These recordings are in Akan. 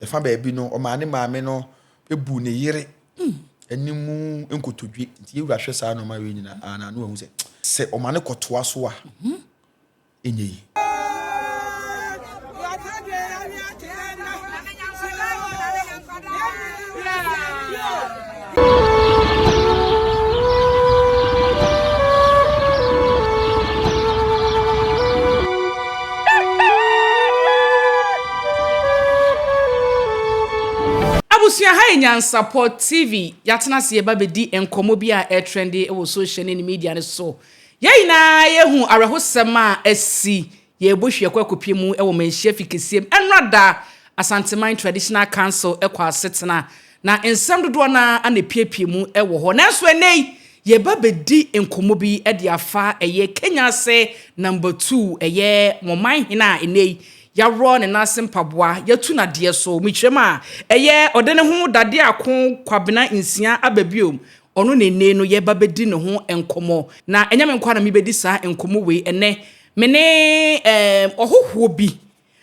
fa baby no o maane maame no ebu ne yere enimu enkotodwe nti yewura hwe saa no ma we nyina ana no hu se o maane kotoa so a enyeyi Nyansapo TV yatena se yeba bedi enkomo bi a trendy e wo social media ne so yina yehu arehosem a asi ye bohwe kwakopie mu e wo manhia fikesiem enrada Asanteman Traditional Council e kwa setena na ensem dodo na anapiepie mu e wo ho nanso enei yeba bedi enkomo bi e de afa eye Kenyasi number 2 eye Manhene a enei ya ro ne nasim paboa ya tu na de so mitwema eye odene ho dade akon kwabena insia ababiom ono ne no ye babedi ne ho enkomo na enyame nkwa na mebedi sa enkomo we ene mene ohoho bi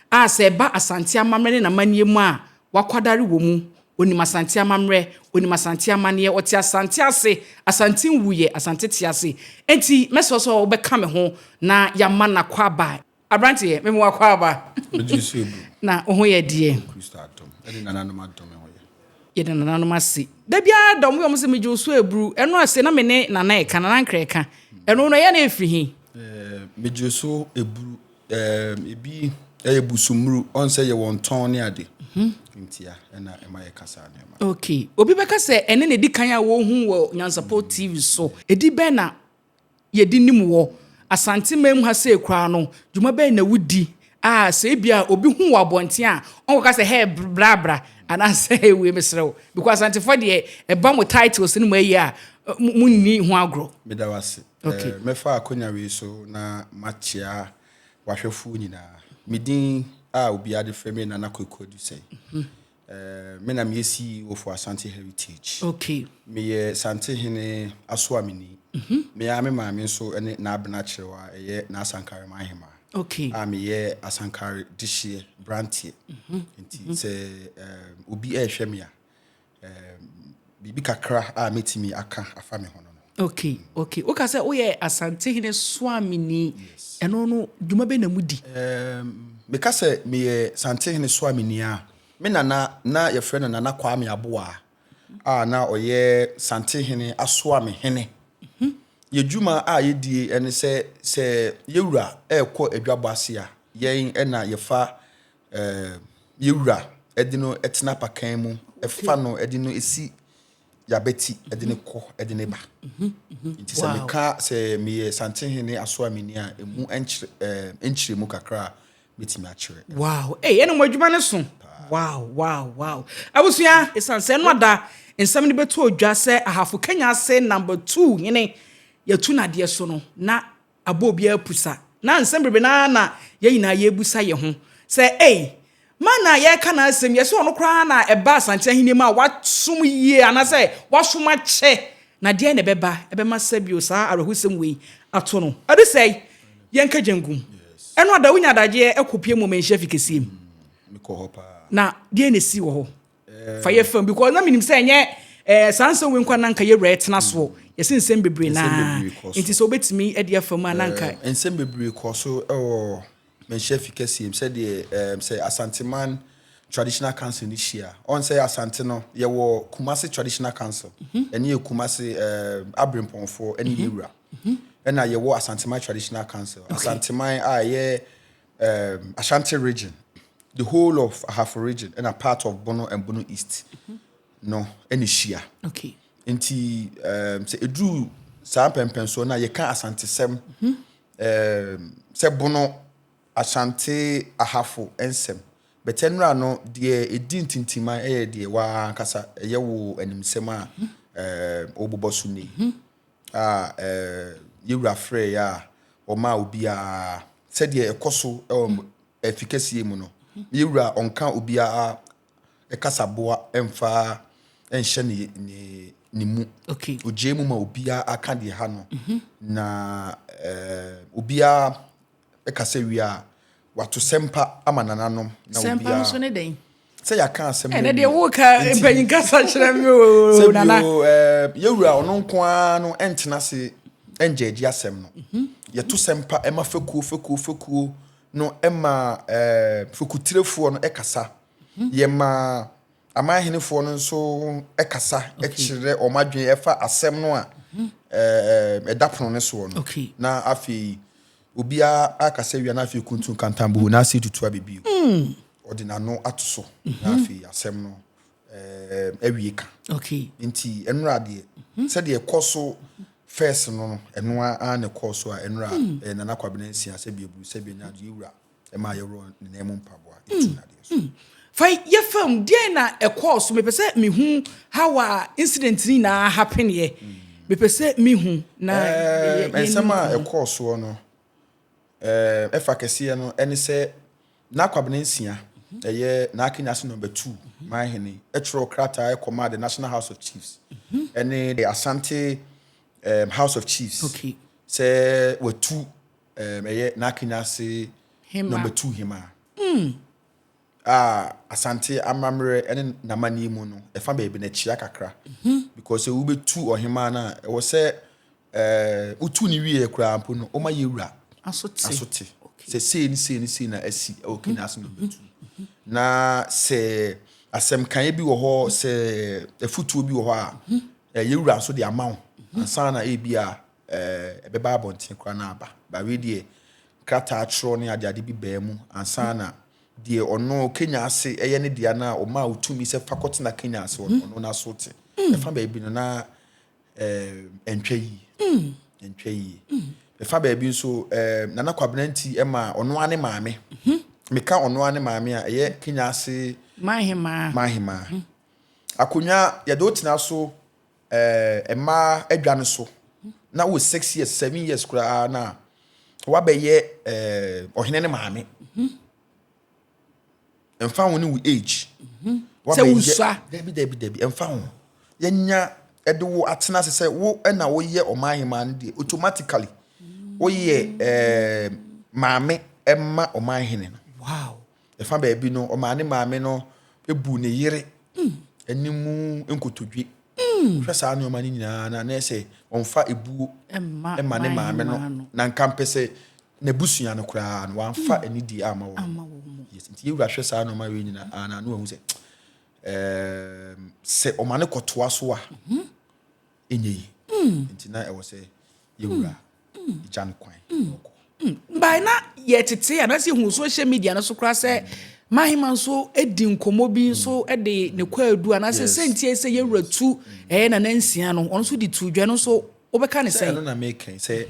a se ba asante amamre na maniemu a wakwadare wo mu onima asante amamre onima asante amane oti asante ase asante wuye asante tiase enti meso so obeka me ho na ya mana kwaba Abrantie me mo akwaba na oho ye die Kristo atom edi nananom atom ho ye de nananom ase da bia dom yo mo se meju so ebru eno ase na me ne nana e kana na nkra ka eno no ye na efiri hi meju so ebru ebi ebusumru on say ye won ton ne ade ntia na ema ye kasa na ema okay obi beka se ene ne di kan a wo hu wo Nyansapo TV so edi be na ye di nim wo Asante mem ha se kwa no dwuma be na wudi se bia obi hu wa bonte a on ka se he bra bra ana se we mesrew because Asante for de e ba mo titles ni mo ayi a munni hu agro me da wase me fa akonya we so na machia wahwefu nyina medin a obi ade frame na na Decode say me na me si of Asante heritage okay me ye Sante hene Asuamenii me ame maame so ene na abena chewa eye na asankare Manhemaa okay me ye asankare dishie brantie nti se obi ehwe me a bibi kakra a metimi aka afa me hono no okay o ka se wo ye Asante hene Asuamenii eno no dwuma be na mudi me ka se me ye Sante hene Asuamenii a me na ye frɛ no nana kwa me aboa na oye Sante hene Asuamenii yejuma a yedie ene se yewura ekọ adwabo ase a yen ena yefa yewura edino etena pakan mu efa no edino esi yabeti edine kọ edine ba nti se meka se me Sante hene Asuamenii a emu enchire mu kakra betimi akire wow ene mo adwuma ne so wow abusua esanse no ada ensam ne beto odwa se ahafo Kenyasi number 2 hene yatu na de so no na abobi apusa na nsembebe na yeyina yebusa ye ho se mana ye ka na asem ye so no kra na eba Asante ahinem a wasom yie ana se wasom ache na de na beba ebema sabio sa arehusem we ato no ade sei ye nka jangum eno ada wunya daje ekopie mo manhia fikesiem me ko hopa na de na si wo ho fa ye fam because na minim se enye sanso we nkwa nanka ye retena so yesin nsem bebre na enti so betimi e de afam ananka nsem bebre ko so manhia fikesiem se de se Asanteman Traditional Council this year on say Asante no ye wo Kumasi Traditional Council eni ye Kumasi Abrimponfo eni yewura ena ye wo Asanteman Traditional Council Asanteman ye Ashanti region the whole of Ahafo region and a part of Bono and Bono East no eni shia okay enti se edu sa pempenso na ye kan Asante sem se Bono Ashanti Ahafo ensem betenra no de edintintima de wa kasa ye wo animsem a obobosu ni yewura frɛ ya o ma obi a sɛ de ekoso efficacy mu no yewura onka obi a ekasa boa emfa enhye ni mu okay oje mu ma obi a aka de ha no na obi a ekasa wi a wato sempa amanananom na obi a sempa so ne den say ya kan asem na de wo ka empanyin kasa kyerɛ me o nana yewura ono nko a no entena se enjeji asem no ye to sempa ema fekuo no ema fekutirefo no ekasa ye ma Manhenefo no so ekasa ekire omadwen efa asem no a edapono ne so no na afi obia akasa wi na afi kuntu kantambo na asi tutu abebi ordinano atoso na afi asem no ewieka nti enura de se de ekoso first no enua an ekoso a enura nana kwabenansi ase biebu se benya de ewura ema yero ne nemu mpaboa etina de so fai ye film dey na ekoso me pese me hu how a incident ni na happen ye me pese me hu na ensema ekoso no efa kese no eni se na kwabenansi eye na Kenyasi number 2 Manhene etro krata command the National House of Chiefs ene the Asante House of Chiefs say we 2 eye na Kenyasi number 2 hima Asante amamre ene namani mu no e fa baby na chia kakra because we be 2 ohima na e wo say utu ni wie kra ampo no o ma yewura asote say say na asi o Kenyasi number 2 na se asem kan bi wo ho se efutuo bi wo ho a yewura so de amawo ansa na ebia ebeba abonten kra na aba ba we de krata atro ne ade bi ba mu ansa na de ono Kenyasi eye ne dia na o ma otumi se faculty na Kenyasi ono na sote e fa ba bi no na entwa yi e fa ba bi nso nana kwabenanti e ma ono ane maame meka ono ane maame a eye Kenyasi Manhemaa akonya ye do tina so ema adwane so na wo 6 years 7 years kura na wa be ye ohene ne maame emfa woni wo age wa be ye debi emfa ho ye nya ede wo atena se wo na wo ye Manhemaa ne de automatically wo ye maame emma Manhene no wow efa ba bi no omane maame no ebu ne yire animu enkotodwe hwɛ saa ne omane nyina na se onfa ebu emma ne maame no na nkampese na busua no kura no wanfa anidi ama wo yes nti yewura hwɛ saa ne omane we nyina na no hu se omane kotoa so a enyi nti na e wo se yewura jan kwan by na yetete anase hu social media no so kra se Manhemaa so edi nkomo bi so de ne kwaadu anase sentie se yewura tu na nansia no ono so di tu dwa no so obeka ne sei no na make say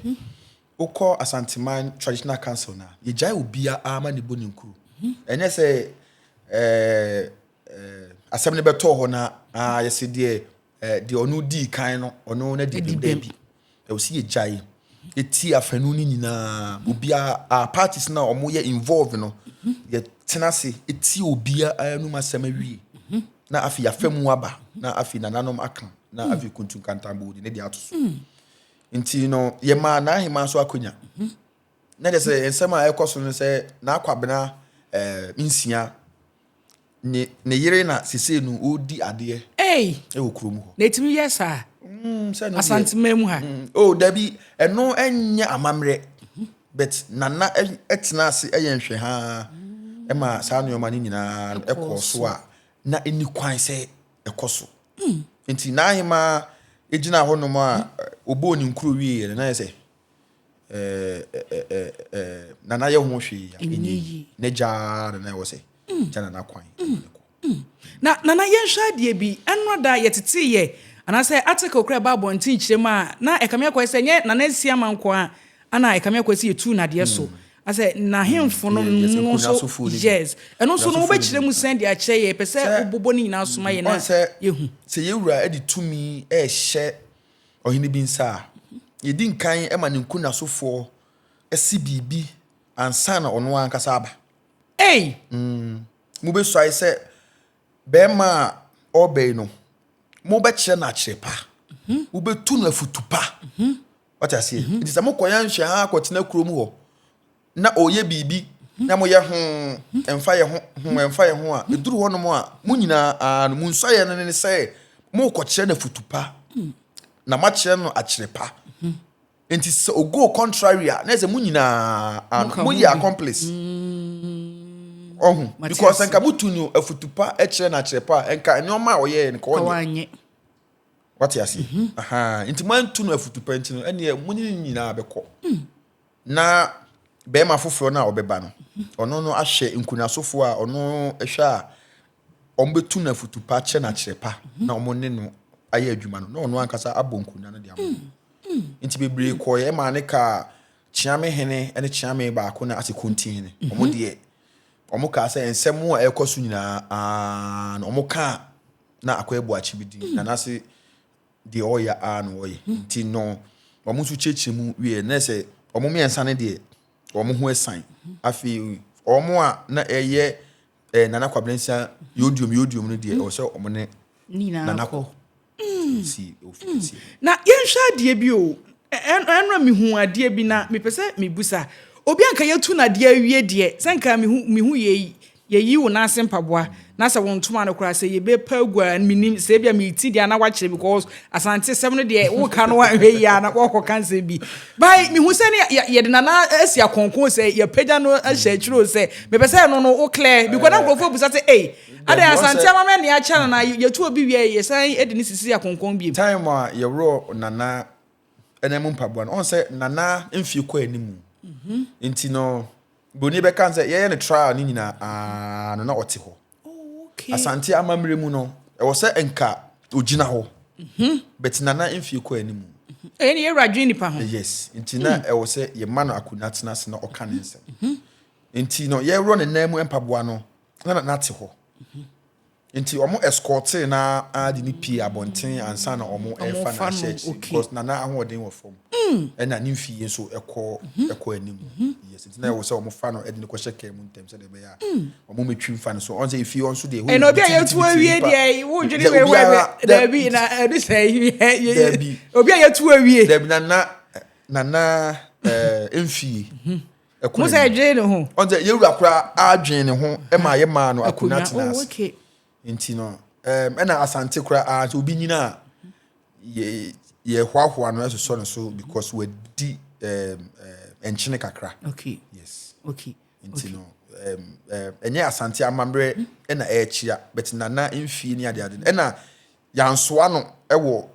ukọ Asanteman Traditional Council na yejai obia ama ne boni nkuru ene se asem ne beto ho na yesi de onu di kan no ono na di bi e o si yejai eti afanu ni nyina obia parties na omo ye involve no ye tenase eti obia anu masem awie na afi ya famu aba na afi nananom aka na afi kuntu kantambo de ne de atoso nti no ye ma na hima so akonya na de se ensema ekoso no se na akwabena nsia ne yire na sese no odi ade e okrom ho na etimi yesa Asanteman mu ha dabi eno enya amamre but nana etena ase eyenhwe ha ema saa no yoma ni nyina ekoso a na eni kwan se ekoso nti na hima ejina ho no ma obo ni nkuro wie na yese nana ye ho hwe ya eni ne jar na wo se jana na kwan na nana yenhwa de bi enoda yetete ye anase article kra ba bontin kirema na ekamia kwa se nye nana nsia manko a ana ekamia kwa se yetu na de so ase na hemfo no no so yes eno so no wo be kiremu send ya che ye pese obobo ni na soma ye na yehu se yewura edi tumi hye ohini bi nsa yedi nkan ema ne nkuna sofo esi bibi ansa na ono ankasa aba mu be so ai se be ma obey no mo be kire na chirepa wo be tu na futupa what I say it is mo koyan hwe ha akotena kurom ho na oye bibi na mo ye ho emfa ye ho emfa ye ho a eduru ho no mo a mo nyina mo nso ye ne say mo kɔkyerɛ na futupa na ma kyerɛ no akyerepa enti so go contrary a na say mo nyina mo ye accomplice because enka butu no afutupa kyerɛ na akyerepa enka nyoma a oye ne ko onye what you see enti man tu no afutupa enti no ene mo nyina abekɔ na bema foforo na obeba no ono no ahye nkunasofo a ono ehwe a ombetu na futupa che na cherepa na omo ne no aye adwuma no na ono ankasa abonkuna no de amo nti bebre koye ma ne ka chiame hene ene chiame ba ko na ase kontine omo de omo ka se ensem a ekoso nyina na omo ka na akoebu achibidi na nase de oya no oye nti no omo su chechemu wie na se omo miensa ne de omo ho esan afi omo a na eye nana kwablensia yodium no de o se omo ne nana ko si ofisi na yenhwa de bi o enra mi hu ade bi na me pese me busa obi anka yetu na de awie de senka me hu yeyi wo na asempaboa na se won tuma no kura se ye be pagua minim se bia me ti dia na wa kire because asante sem no de wo ka no wa hwe ya na wo kanse bi bai me hu se ne ye de na asi akonkon se ye pagua no ahya kiro se me pese no wo clear because na grofo busa se ade asante amama ne a cha na ye tu obi wie ye san edi ni sisi akonkon bi time a ye ro nana enemu mpaboa no on se nana mfie ko animu enti no boni be kan se ye ne trial ni nyina no na ote ho okay asante amamre mu no e wo se enka ogina ho but nana mfie ko animu eni ye radwe nipa ho yes enti na e wo se ye ma no akuna tena se na oka ne nsem enti no ye ro ne namu mpaboa no na te ho enti omo escort na adi ni pie abonten ansa na omo efa na church because nana ahoden wo fom na ni mfie so ekọ anim yes enti na wo se omo fa no edi ni ko hyeke mu ntem se de be ya omo metwi mfa no so on say ifie on so de e no bia yetu awie de wo dwene we da bi na edi say obi yetu awie da bi nana mfie mo say dwene ho on say yewura kra adwene ho e ma ye ma no akuna tenas okay enti no ena asante kra obi nyina ye hwahwa no eso no so because we di enchine kakra okay yes okay enti no enye asante amamre ena echia but nana mfie ni ade ena yansoa no ewo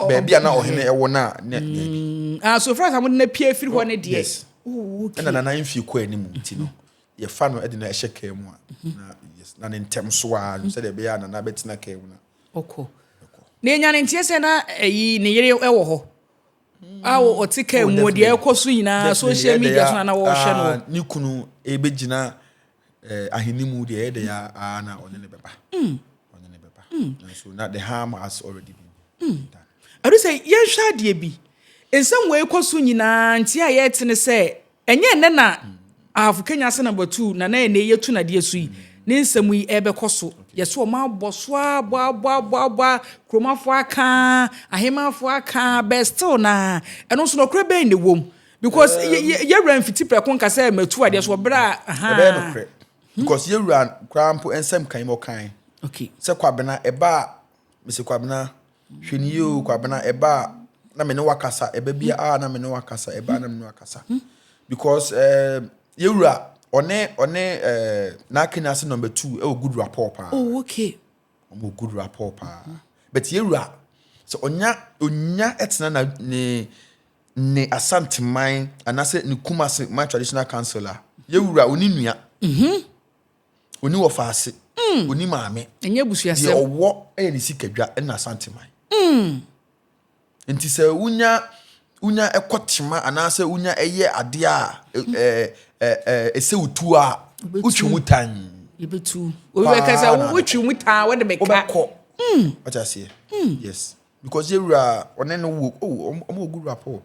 baby na ohene ewo na so far am na pie firi ho ne de yes okay ena nana mfie ko animu enti no ye fa no ede na ehye mu a na yes na ntem so a so de be ya na betina ka mu na oko na enya ne ntie se na eyi ne yere ewo ho awo otika mu de ekoso nyina social media so na wo hwe no ni kunu ebegina ahenimu de ede ya na onene beba so na the harm has already been done adu say ye hwa de bi ensem we ekoso nyina ntie a ye tene se enye ne na afu Kenyasi number 2 na ene yetu na de su yi ne nsem yi ebe koso yeso ma boso abwa kromafo aka ahemafo aka bestil na eno so no kra be ne wom because ye ran fiti prekon ka say matu ade so bra ebe no kra because ye ran krampo ensem kan mo kan okay se kwabena eba mese kwabena hweni yo kwabena eba na me ne wakasa eba bia na me ne wakasa eba na me ne wakasa because yewura one na Kenyasi number 2 e good rapport pa oh okay o good rapport pa but yewura so onya etna na ne asanteman anase ne kumase my traditional councillor yewura oni nua oni wo faase oni maame enye busuasem de owo ne sikadwa na asanteman enti se unya ekotema anase unya eye ade a ese utu a utwumutan yebetu obi be say utwumutan we de meka obekọ what I say yes because yewura one no wo omo good rapport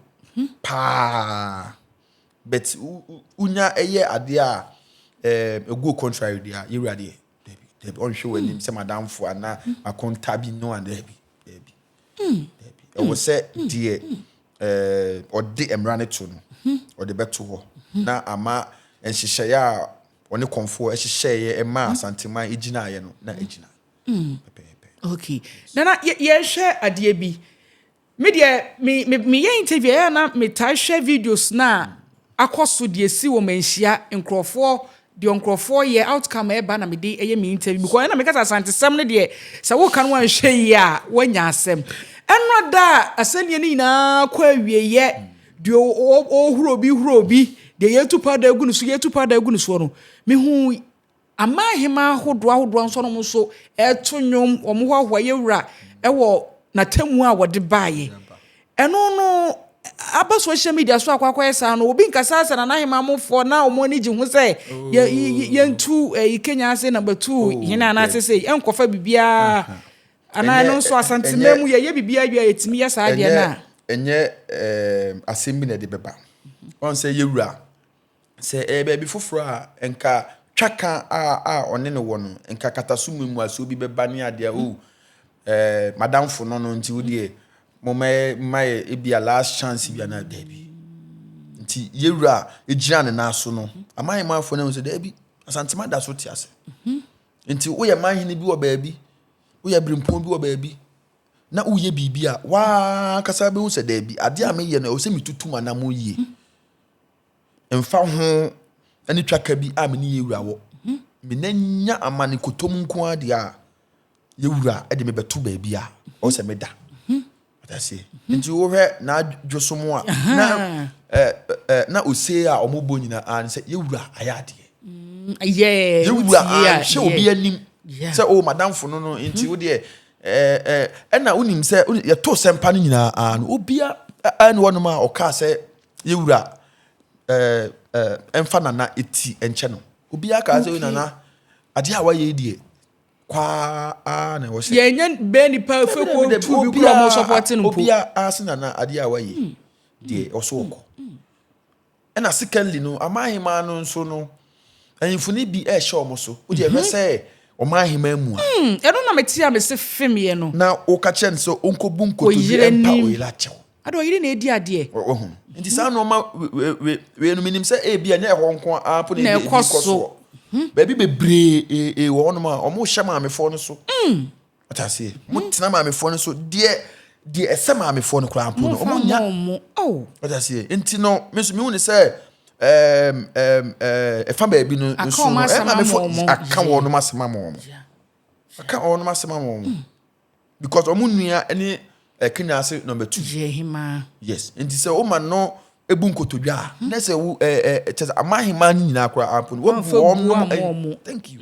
pa but unya eye ade a go contrary dia yewura de on show when say madam fo ana akonta bi no and debi e wo say die odi emrane to no odi beto ho na ama and she share on the comfort she share a mass until my ejina na ejina. Okay. Nana ye share adie bi. Me de me ye interview na me ta share videos na akoso de si wo manhia nkrofo de nkrofo ye outcome e ba na me de eye me interview because na me kasa santesem ne de se wo kan wan hwe yi a wanya asem enro da asanie ni na kwa wie ye de o huro bi de ye tupa da egunu so no me hu Manhema hodo nso no so eto nwom omo hwahwa yewura ewo na tamu a wode baaye eno no aba social media so akwakwaa esa no obi nkasa asa na Manhema mofo na omo ni ji hu se yentu Kenyasi number 2 hina na sese enkofa bibia ana no so asantememu ye bibia yu etimi ya sa de na enye asembi na de beba on se yewura se baby foforo a enka twaka a one ne wo no enka katasumu mu aso bi beba ne ade o madam fo no nti wo de mo mai e bia last chance bia na dabi nti yewura egira ne na so no Manhema fo na so dabi asantema da so ti ase nti wo ye Manhene bi wo baabi wo ye brimpon bi wo baabi na wo ye bibia wa kasa be wo se dabi ade a me ye no o se mitutu mana mo yie emfa ho ani twaka bi a me ni yewura wo me nanya amane kotom nko ade a yewura e de me beto baabi a o se me da atase nti wo hwe na dwosomo a na ose a omobo nyina an se yewura ayade yewura she obi anim se o madam fo no nti wo de na unim se ye to sempa no nyina an obia an wono ma o ka se yewura emfa nana eti enche no obia ka se nana ade a waye die kwa na wo se ye nyen be ni pa fe ko tu bi kura mo support no obia asina na ade a waye die oso ko na secondly no Manhema no nso no anyfuni bi e hye omo so wo de be se Manhema mu a eno na meti a me se fem ye no na o ka chen so onkobu nkoto bi empa o ila chew ado yire na edi ade nti sa no ma we no minim se e bia nya ho nko apo na bi koso baby bebre wo no ma omo hye maamefo no so atase mo tena maamefo no so de ese maamefo no kra apo no omo nya atase nti no me so mi hu ne se efa baby no so no maamefo aka wo no masema mo aka wo no masema mo because omo nua ani Kenyasi number 2 Jehima yes nti se o ma no ebu nkotodwa na se wo Manhema nyina akra ampun wo bu thank you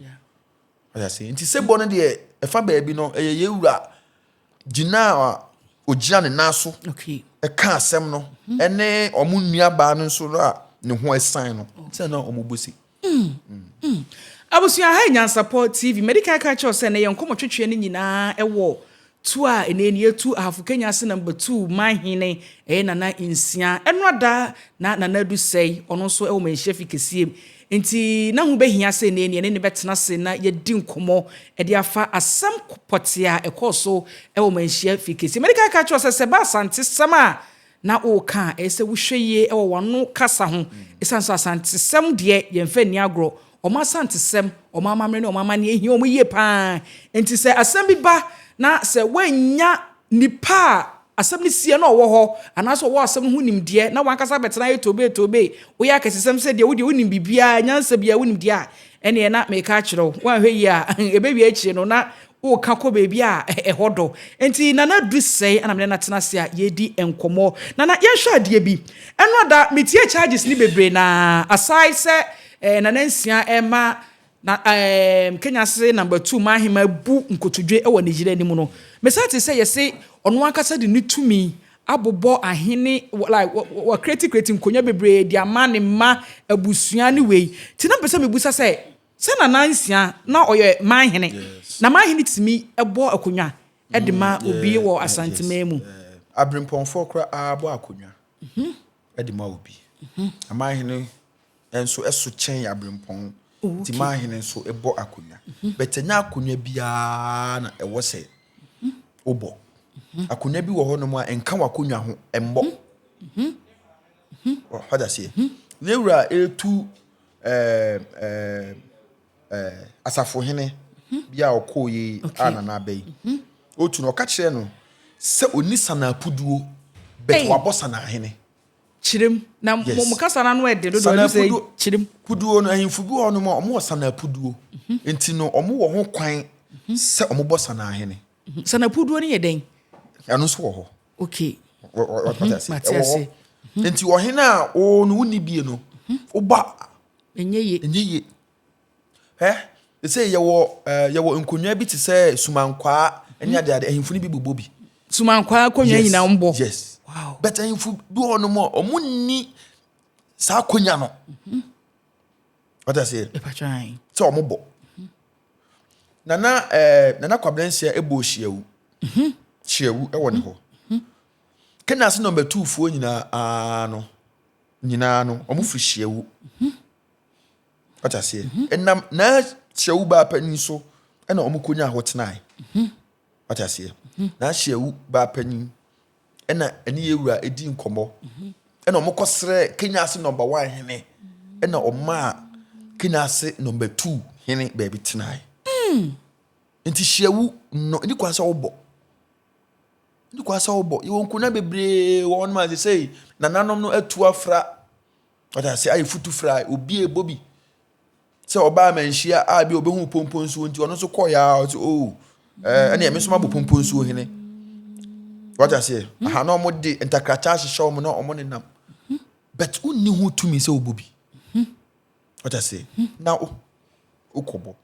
I say nti se bo no de efa baabi no yewura gina ogia ne naso okay ka asem no ene omu nua ba no so a ne ho esan no se na omu bosi Abusia ha Nyansapo TV medical culture se ne yenkomo twetwe ne nyina ewo tu a eneni etu ahafu Kenyasi number 2 Manhene nana insia enwada na nana du sei ono so e manhia fikesie nti na hu behia se eneni ne betena se na yedi nkomo e de afa asam potia ekoso e manhia fikesie medical culture se ba asante sama na o ka ese wohweye e wonu kasa ho esanso asante sem de yemfa ni agro o ma asante sem o ma amamre ne o ma amane ehia o mu ye pa nti se asam bi ba na se wanya nipa asem ni sie na owo ho anaso wo asem hu nimde na wankasa betena ye tobe wo ya kesesem se de wo de wonim bibia nyansa bia wonim de a ene na me ka kire wo hwe yi a ebewi akire no na wo ka ko bebi a ehodo enti nana du sei ana me na tena se a ye di enkomo nana ye hwa ade bi eno da metie charges ni bebre na aside se nana nsia ema na Kenyasi number 2 Manhema bu nkotodwe e woni jire anim no mesati say yesi ono akasa de nitumi abobo ahene like wa creative nkonya bebre di amane ma abusua ne wei ti na pese mebusa say se na nansia na oye Manhene na Manhene timi ebo akonwa e de ma obi wo asantema mu abrimponfo kra abo akonwa e de ma obi Manhene enso eso chen abrimpon ti Manhene so ebo akonya betenya akonya bia na ewo se obo akonya bi wo ho no mu a enka wakonya ho embo hada se lewura etu asafo hene bia okoyi anana bai otu no ka kire no se oni sana apuduo bet wabo sana hene chirem na mo kasa na no ede do say chirem puduo no ahimfu bi ho no mo sana apuduo enti no omo wo ho kwan se omo bo sana hene sana apuduo ne yeden anu so wo ho okay what I say enti wo hene a o no woni bie no oba enye say yewo nkonwa bi te say sumankwa eni ade ahimfu ni bi bobo bi sumankwa konwa nyina mbo yes wow but ahimfu bi ono mo omunni sa konya no what I say epatwan so omobo nana kwablensia ebo hyiawu hyiawu e woni ho Kenyasi number 2 fuo nyina no omufri hyiawu what I say enam na hyiawu ba pani so e na omukonya hotenai what I say na hyiawu ba pani e na eni ewura edi nkomo e na omukosre Kenyasi number 1 hene e na oma Kenyasi number 2 hene baby tenai enti hyiawu no eni kwasa obo you nkuna bebre won ma they say nananom no atu afra what I say ayifutu fra obi ebobi se oba manhia a bi obehu pompon so nti ono so koya ene eme so mabo pompon so hene what I say aha no mo de entakracha hyehyɛ mo no omo nenam but unni hu tumi se obobi what I say now ukobo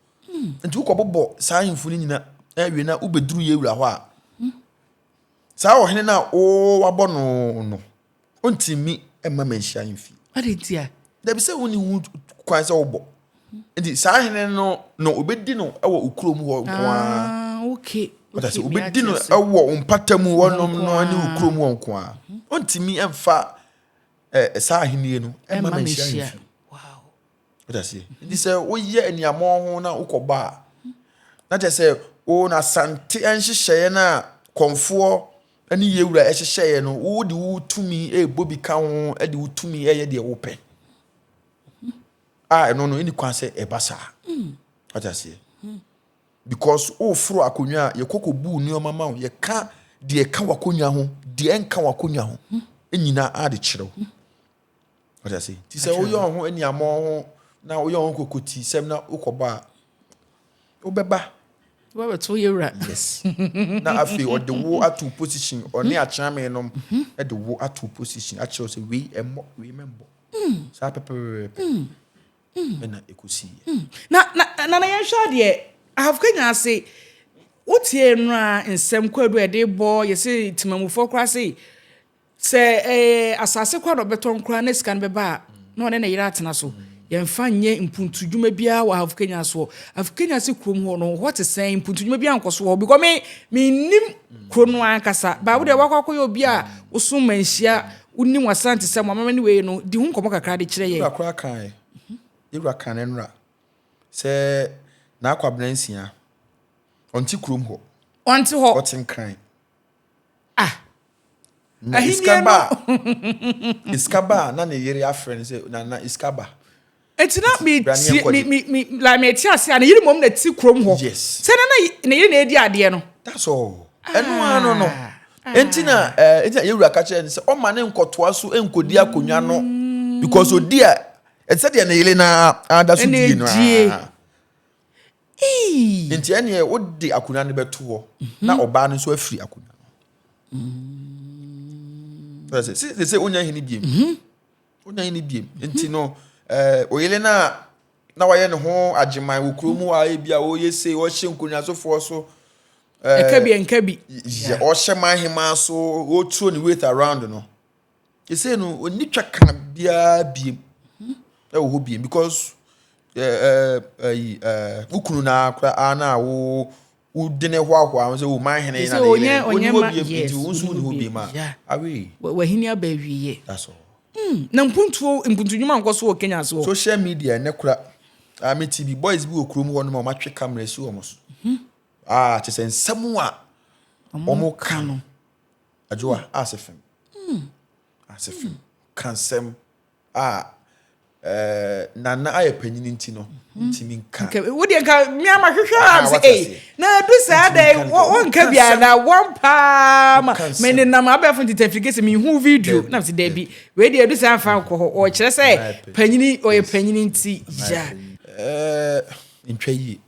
nti ukobo saa himfu ni nyina awie na ubeduru ye wura ho a saa ohene na wabɔ no ontimi emma manhia mfi adentia da bi se woni hu kwan se wobɔ nti saa hene no obedi no ɛwɔ okurom ho nko okay what I say obedi no ɛwɔ mpatamu wonom no ani okurom ho nko a ontimi emfa saa hene no emma manhia mfi wow what I say nti se woyɛ aniamo ho na ukɔba na te se na sante enhyehyɛ na konfo ani yewura ehyehyɛ no wo de wo tumi bobi ka ho de wo tumi ye de wo pɛ no any kwan say ebasa what I say because fro akonwa ye kokobu nioma ma ye ka de ka wakonwa ho de enka wakonwa ho enyina ade kyerɛw what I say ti say wo yo ho ani amo ho na wo yo ho kokoti sem na ukoba obeba What to yewura yes na afi or the wo atu position or ne achame no e the wo atu position actually say we remember sa pepe na ekosi na yehwa de I have Kenyasi wotie no a nsem kwadu e de bo ye say timamufo kra say asase kwa do beton kra na sika no beba na one na yira atena so yemfa nye mpuntudwuma bia wa have Kenya so have Kenya se krom ho no what is saying mpuntudwuma bia nkoso ho because me nim krono ankasa ba wo de wakwakoy obi a usu manhia unim wasante se mama ne we no di hu nkomo kakra de kire ye akra kan yewura kan enra se na akwabnansia onti krom ho onti ho otin kan iskaba na ne yere afren se na iskaba it's not me like me tia say na yiri mom na ti krom ho yes say na yiri na edi ade no that's all no entina yewura ka kire se o ma ne nkotoa so enkodi akonwa no because odi a said na yele na ada so die no enti ene odi akonwa ne beto ho na oba no so afiri akonwa they say onya hini biem enti no oyele na waye ne ho ageman wokromu a bia oyese o hye nkonya sofo so nkabi yeah o hye Manhemaa so o throw the weight around no you say no oni twa kan bia biem wo ho biem because ukunu na akra na wo udene hwa say wo Manhene na le oni ho biem enti wo nso ni ho biem awe wahini abawiye that's all na mpuntudwuma nkoso wo Kenya so social media ne kura TV boys bi okrom ho no ma matwe camera si wo so te say nsam a omo ka no ajoa asefem kansem na aye panyin nti no ntimi nka okay wo de ka me ama hwehwe am say na do sa dey won ka bia na one pa me ne na ma ba fun certificate me hu video na say dey bi we de do sa fa ko o kire say panyin o ye panyin nti ja ntwa yi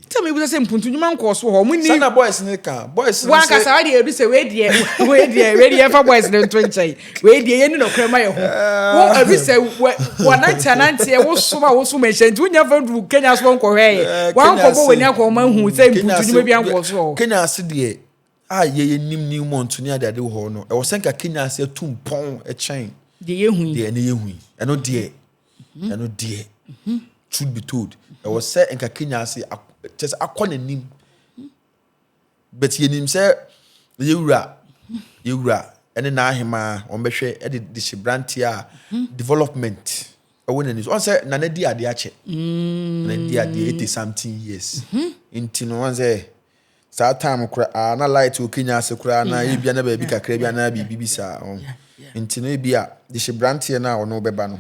tell me we say mpuntu nyuma nko so ho mu ni sana boys ne ka boys wa ka sa de do say we de fa boys ne nto nchai we de ye ni no krema ye ho wo abi say wa nanti e wo suma nhyenti unya fa du Kenya so nko hwe wa nko bo we ni akọ ma hu say mpuntu nyuma bi anko so Kenya ase de ye nim new month ni ade ho no e wo senka Kenya ase tumpon e chen de ye hu de ne ye hu eno de truth be told e wo say enka Kenya ase just akọ nim but ye nim say yewura ene na ahema on behwe e de shibranti a development e won ani on say na di ade ache na di ade 80 something years inti no on say sa time kura na light o Kenya ase kura na e bia na ba bi kakra bia na bibi sa inti no e bia de shibranti na ono beba no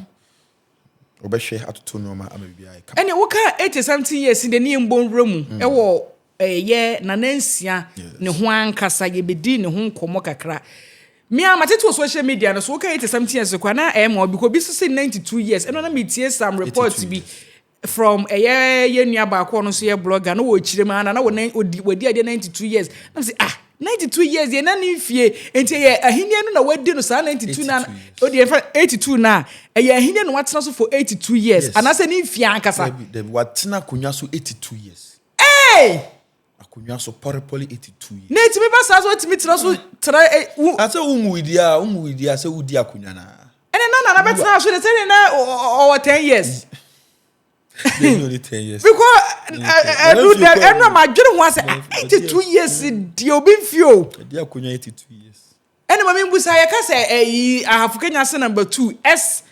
obehwe atoto no ma amabia ai ene wo ka 80 something years de ne mbonwura mu e wo ye na nansia ne ho ankasa ye bedi ne ho nkomo kakra me amateto social media no so wo ka 80 something years kwa na e ma obi ko bi so 92 years eno na metie some report bi from ye nua ba ko no so ye blogger no wo chire ma na wodi ade 92 years na say 92 years ye na ni fie enti ye ahinia no na wadi no sa 92 na odi 82 na ye ahinia no watena so for 82 years anase ni fie ankasa de watena kunya so 82 years akunya so porpoli 82 years na enti me ba sa so watimi tena so ase unwu idia se udi akunya na ene na betena so de tene na over 10 years only 10 years because no ma dwere ho ase 82 years di obi fio di akunya 82 years ene ma me mbusa ye ka se ahafu Kenya se number 2 s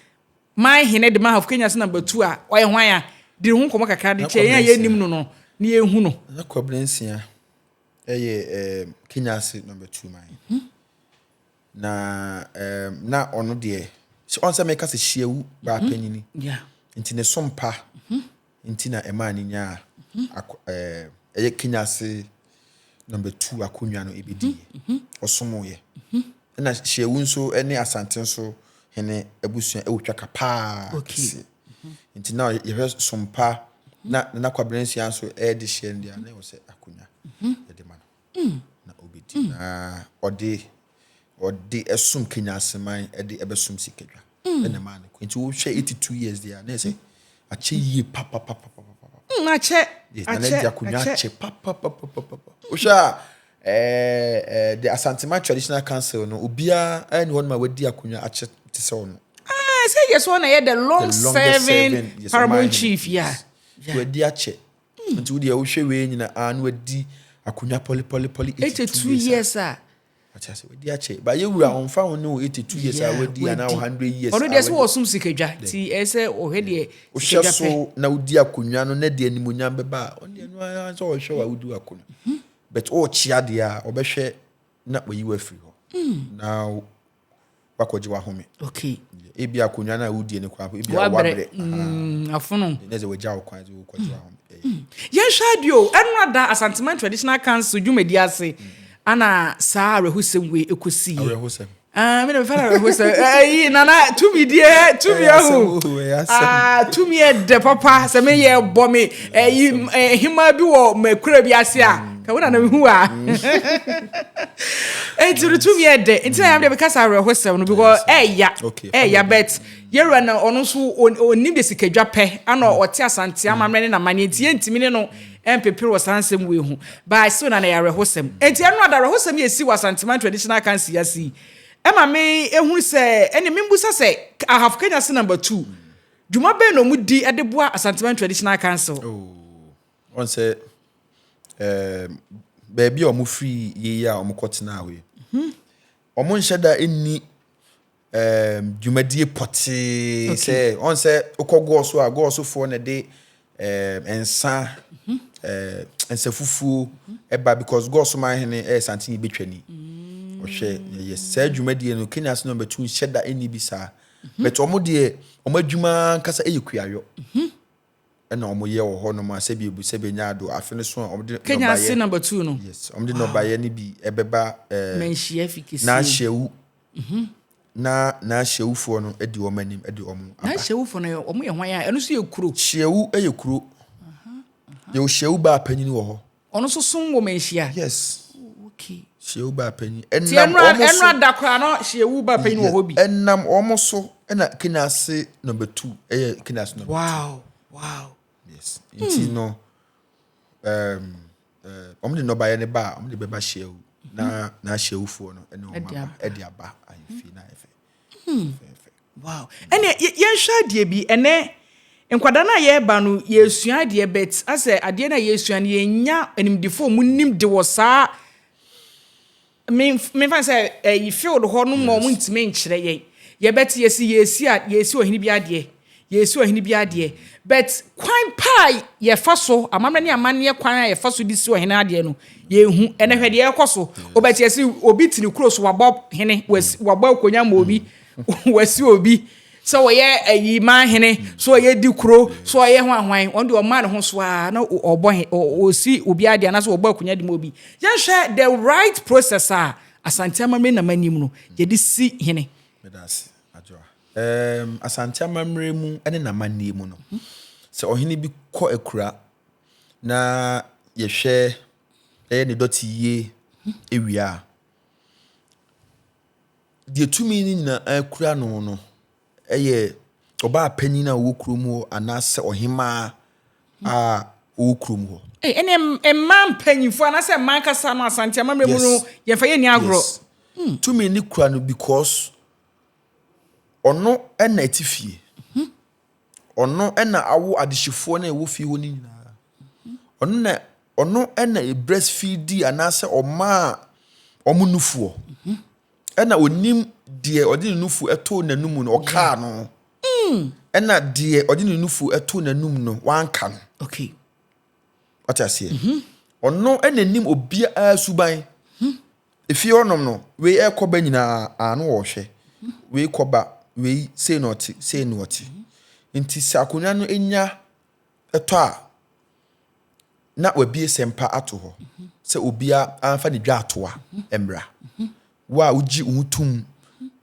Manhene de ma ahafu Kenya se number 2 a oye hwan ya di ho komo kakra de che ye nim no ni ye hu no na kwabrensia Kenyasi number 2 man na ono de on se make us hiewu ba panyini nti ne sompa nti na emani nya Kenyasi number 2 akonwa no ebedi osomo ye na hiewu nso ene asante nso hene abusua ewotwa kapa nti na ye sompa na kwabrensia nso de hie ndia na wo se akonwa de ma na obedi na odi esum Kenyasi man de ebesum sikadwa ene man nti wo hwe 82 years dia na say ache yi papa ache papa wo sha the Asantema Traditional Council no obia any one ma wadi akonya ache tise ono say yes one the long serving paramount chief wadi ache nti wo dia wo hwe we nyina an wadi akonya poli 82 years Achase we dia che ba yewura onfa won no 82 years we dia na 100 years already dey so osum sikadwa ti ese o he de sikadwa so na udi akonwa no na de animonyam beba on de no an so hwe wa udi akonwa but o chia de a obehwe na wayi wa free ho na wakoji wa home okay e bia akonwa na udi ne kwa e bia wabre afono neze we ja okwan zo kwaji wa home ye shadio enra da Asantema Traditional Council dwumedi ase ana sa rehusem we ekosi rehusem me na fara rehusem nana tumi die tumi ahu tumi de papa se me ye bo me hima bi wo makura bi ase a ka wona na me hu a enti tumi de enti na am de because rehusem no because ya bet yero na ono so onim de sikadwa pe ana ote asante amamre na mane enti entimi ne no empepere was ansem we hu ba so na ya rehosem enti eno ada rehosem ye si was Asantema Traditional Council ya si ema me ehunu se ene membusa se ahafu Kenyasi number 2 dwuma be no mudi edeboa Asantema Traditional Council on se baby o mu free ye ya o mu kotena we o mu nhyeda enni dwumadie poti se on se okogo so fo na de ensa ensafufu eba because God so Manhene Santini betwani o hwe yes say dwumadie no Kenyasi number 2 sheda eni bisa but omo de omo adwuma kasa eyekuayo na omo ye wo ho no ma se bi ebu se be nya do afene so omo de Kenyasi number 2 no. yes omo de no baye ni bi ebeba menhia fikisi na hyewu na hyewufo no edi omo anim edi omo na hyewufo no omo ye hwan a eno so ye kuro hyewu eyekuro ye hyewu ba panyini wo ho ono so som wo menhia yes okay hyewu ba panyin enam adakra no hyewu ba panyin wo ho bi enam omo so na Kenyasi number 2 Kenyasi number 2 wow yes it no omo de no baye ne ba omo de beba hyewu na hyewufo no ene omo edi aba ayefi na efe wow ene yenhwa de bi ene nkwada na ye ba no yesua de bet ase ade na yesua ne yenya animdifo mu nim de wo saa me fan say you feel the ho no mo ntime nkyere ye bet yesi ohini bi ade but kwan pai ye fa so amamne amane kwan ye fa so di si ohini ade no ye hu ene hwede ye koso obet yesi obi tini cross wabo hene wabo akonya ma obi wasi obi so ye ayi Manhene so ye di kuro so ye hwan on de o man ho so a na obo o si obi ade na so obo akonya di ma obi ye share the right process a asante amamre na manim no ye di si hene medasi asante amamre mu ene na manim no se ohene bi kɔ akura na ye hwɛ ne doti ye ewia de tumi ni na akura no eye oba panyin na wo kuro mu anase ohima a wo kuro mu ene man panyinfo anase man kasa no asante amamre mu no ye fa ye ni Angr tumi ni kura no because ono na etifie ono na awo adehifo na ewo fie ho ni nyina ono na e breastfeed anase oma omunufuo na onim de odi nufu eto nanum no oka no na de odi nufu eto nanum no wanka no okay what I say ono na nim obia asuban efie onom no we ekoba nyina ano wo hwe we koba we say not nti sakonya no enya eto a na wabie sempa ato ho se obia anfa ne dwa ato a emra wa uji utum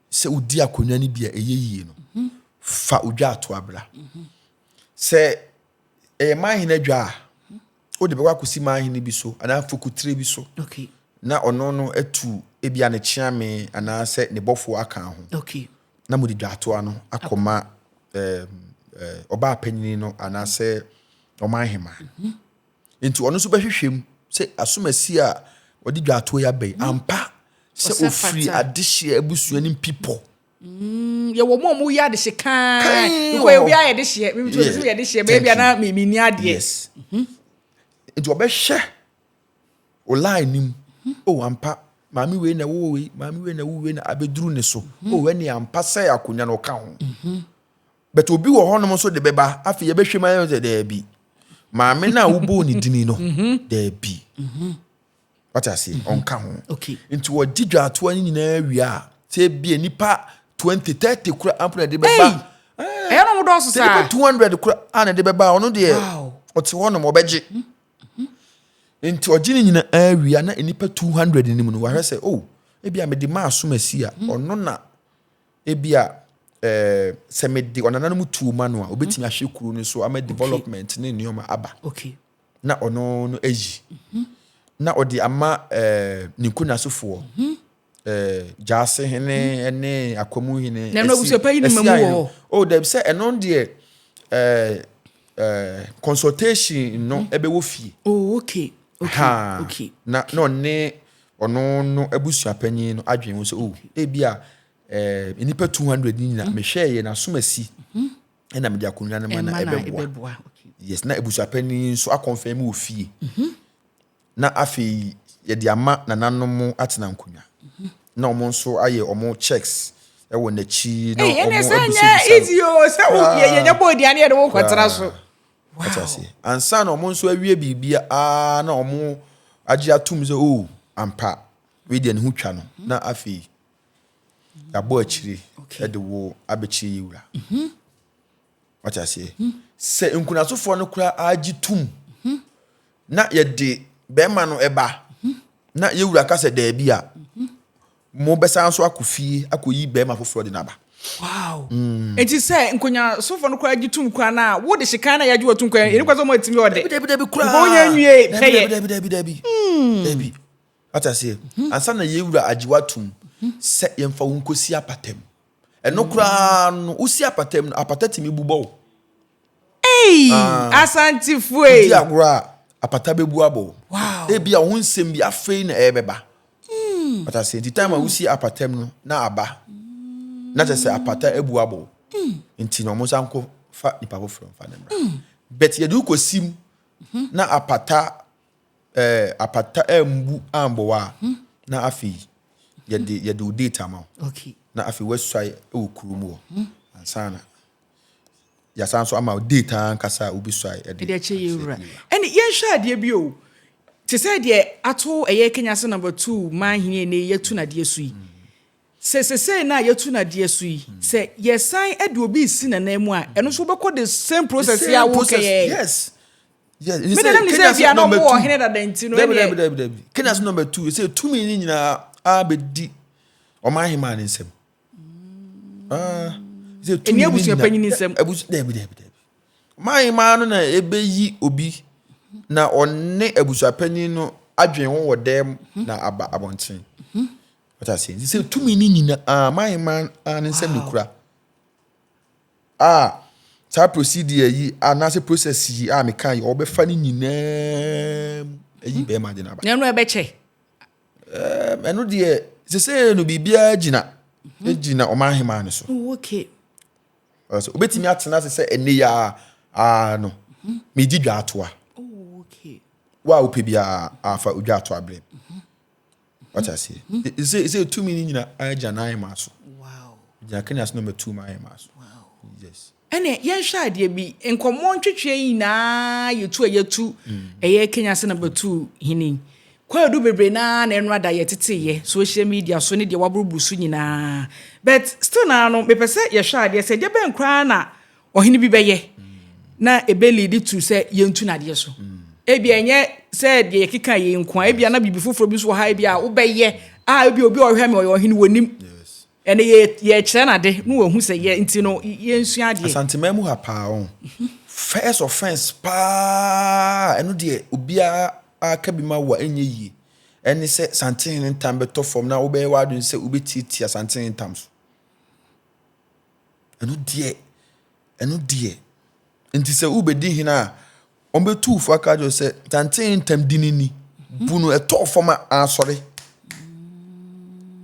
se udi akonya ni bia eyeyie no fa udwa ato abra se Manhene dwa o de bekwa kosi Manhene bi so ana fokutire bi so okay na ono no atu ebia ne chiame ana se ne bofo aka ho okay na mudi dwa ato ano akoma oba panyin no ana se o Manhemaa nti ono so behwehwem se asomasi a odi dwa ato ya bai ampa se ofri adehye abusuanim people ye wo mo ya adehye kan ko ye bia ye dehye me to so ye dehye bia na me ni ade yes nti obehye o line nim o ampa mami we na wo we mami we na wo we na abeduru ne so o we ni ampa sai akonya no ka ho but obi wo honom so de beba afi ye behwe man yo de bi mami na wo bo ni dini no de bi what I say on ka ho okay into what did you ato ani nyina awia say bi nipa 20 30 kura ampuna de beba no mo do so sa 200 kura ana de beba ono de ote wono mo beje into ogini nyina awia na nipa 200 ni mu no wa say oh ebia me de ma asomasi a ono na ebia se me de onana mu tuuma no a obetimi ahwe kuru ni so ama development ne nioma aba okay na ono no eji na odi ama ninkuna sofo jase hene ene akwamu hene na no buso payi ni mamu oh dem say eno de consultation no ebe wo fie oh okay okay na no ne ono no abusua panyin no adwen wo so oh ebia enipa 200 ni na me hwe ye na somasi ena me de akonwa na ma na ebeboa yes na abusua panyin so akonfirm wo fie na afi ye de ama na nanom atena nkonwa na omo nso aye omo checks e wo na chi na omo abusua easy o se wo ye nya body ane ye de wo kwatara so wow ansa na omo nso awie bibia na omo agi atum ze oh ampa we de ne hu twa no na afi ya bo achiri e de wo abechi yiwura what I say se nkunasofo no kura agitum na ye de be ma no eba na yiwura ka se da bi a mo besa so akofie akoyi be ma foforo de naba. Wow. Enti say nkonya sofo no kura agitum kura na wo de hyekan na yaje watum kura eni kwaso mo atimi ode debi kura bo nya nwie peye debi what I say ansa na yiwura agiwatum se yemfa wonkosi apatem eno kura no usi apatem apatatimi bubo. Hey, Asantifo e. Di agora apata bebu abo. Wow. E bia ho nsem bi afei na ebeba. But I say the time we see apatem no na aba. Na just say apata ebu abo. Nti no mo sanko fa nipa from fa nembra. Bet ye du kosim na apata embu ambowa na afi ye de data ma. Okay. Na afi wesai e okurumu ansana. Ya sanso ama data nkasa obi swai e de che yewura ene yen hwa ade bi o te say de ato eye Kenyasi number 2 Manhene ne yetu na de su yi se na yetu na de su yi se yesan e de obi si na namu a eno so beko the same process ya wo keye. Yes Me dem say bia no mo hene da denti no e Kenyasi number 2 you say 2 million nyina abedi o Manhemaa ne nsem eni abusu panyin nsem abusu debi Manhemaa no na ebeyi obi na onne abusu panyin no adwen won wodem na aba abonten what I say this say tumi ni nyina Manhemaa ne nsem ne kura sa procedure yi anase process yi me kan yi obefa ni nyina eyi be ma de na aba ne no ebeche eno de se no bibia gina ejina o Manhemaa ne so. Okay. So obetimi atena se ene ya no me di dwa atoa. Okay. Wa ope bia afa odwa atoa abre. What I say is it 2 million nyina aja na Manhemaa so. Wow. Ja Kenyasi number 2 Manhemaa so. Wow. Yes. Ene yen hwa ade bi enkomo ntwetwe yi na yetu eye Kenyasi number 2 hini kwa do bebre na enu ada yetete social media so ne de waburubusu nyina but still na no me pese ye hwa ade se de ben kra na ohini bi beye na ebe lead to say yentu na de so ebia enye se de yekika ye nko ebia na bibi foforo bi so ha ebia wo beye ebia obi ohwe me ohini wonim yes ene ye kire na de no wahu se ye nti no ye nsu ade asantememu ha pa on first offense pa eno de obia akabima wa enye yi eni se santin ntam beto form na wo be wadu se ubetiti santin ntam so eno die enti se ubedi hina ombetu fu akajo se santin ntam dinini bunu eto form asori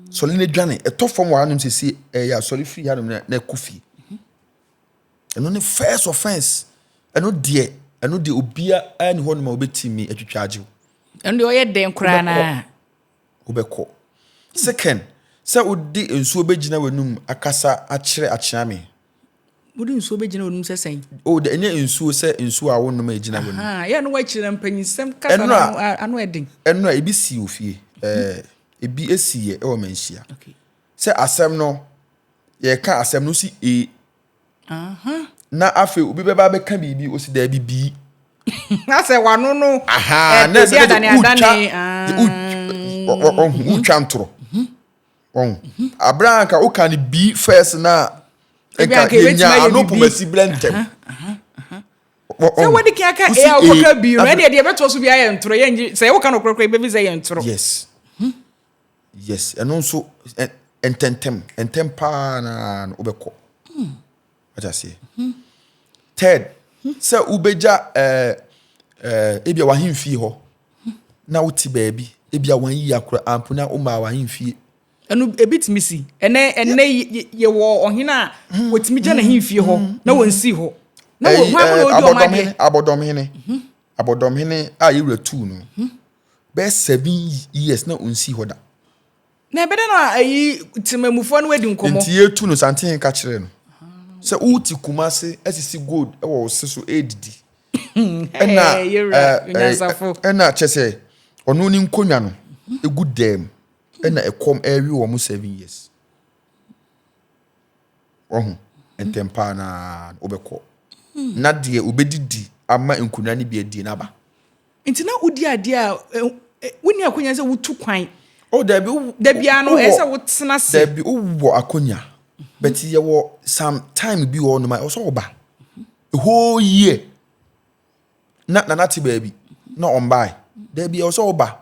so le dwane eto form wa anum se si ya sorry free anum na kufi eno ne first offense eno de obia ani ho no ma obetimi atwitwaje eno de oye den kra na obekọ second se odi ensuo begina wanum akasa akire achiame odi ensuo begina wanum se sen de enye ensuo se ensuo a wonum agina wanum ya no wa kire mpanyisem kasa na anu edin eno ebi si ofie ebi esiye e wo manhia okay se asem no ye ka asem no si na afi obi beba be ka bibi osi da bibi na se wanu no na se adani utwa ntoro abranka o kan bi first na enka yenya no pomasi blentem se wadi ki aka okoka bi no e de beto so bi aye ntoro ye se wo kan okrokro be bi se ye ntoro yes eno so entem pa na obekọ what I say third se ubeja ebia wahimfi ho na wuti baabi ebia wan yi akura ampuna o ma wahimfi enu ebitimi si ene ye wo ohina wotimi gya na himfi ho na wonsi ho na wo hwa mo odi o ma de abodomhene a yewura 2 no be 7 years na onsi ho da na ebede no ayi timamufo no wadi nkomo nti ye 2 no santen ka kire no se uti kumase asisi gold e wo seso edidi ena chese onu ni nkonwa no egu dem ena ekom ewi wo mo 7 years Ohun entempa na obekọ. Na de obedidi ama nkuna ni bi adi na ba. Nti na udi ade a woni akonya se wutu kwan. Oh, Debbie, no, esa wotena se. Debbie, wo akonya. But ye wo some time bi wo no my also oba. The whole year. Not baby. No on buy. Debbie also oba.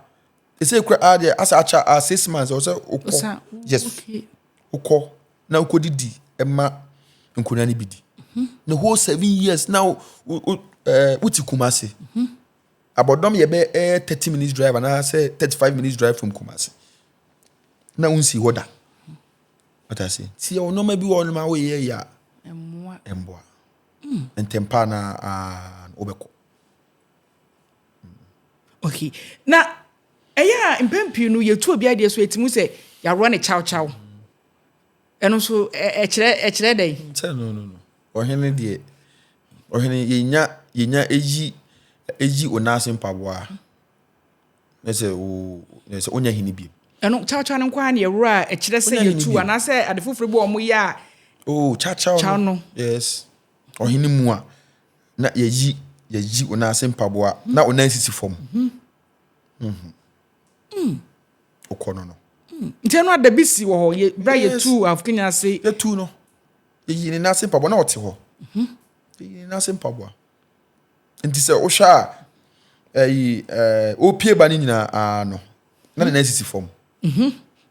They say as 6 months or so. Yes. Okay. Uko. Na uko didi emma nkuna ni bidi. The whole 7 years now uti Kumasi. About them ye be 30 minutes drive and I say 35 minutes drive from Kumasi. Na unsi hoda. What I say? See you no maybe one my way ya. Emboa. Entempa na obeko. Okay. Na eya impempi no ye tu obi ade so etimu se ya run a chow. Eno so echire dey. No. Ohene de. Ohene yenya eji onase mpaboa. Nese onya hini bi. Eno chow no kwa na ye wura echire se ye tu ana se ade foforo bi omo ya. Oh, chow no. Yes. Ohene mu a na yeji onase mpaboa na onasisi fom. Okono no. Nti eno adabisi wo ho ye bra ye tu of Kenyasi. Ye tu no. Yeyi ni nase mpaboa na ote ho. Yeyi ni nase mpaboa. Nti se o sha opie ba ni nyina no. Na nasisi fom.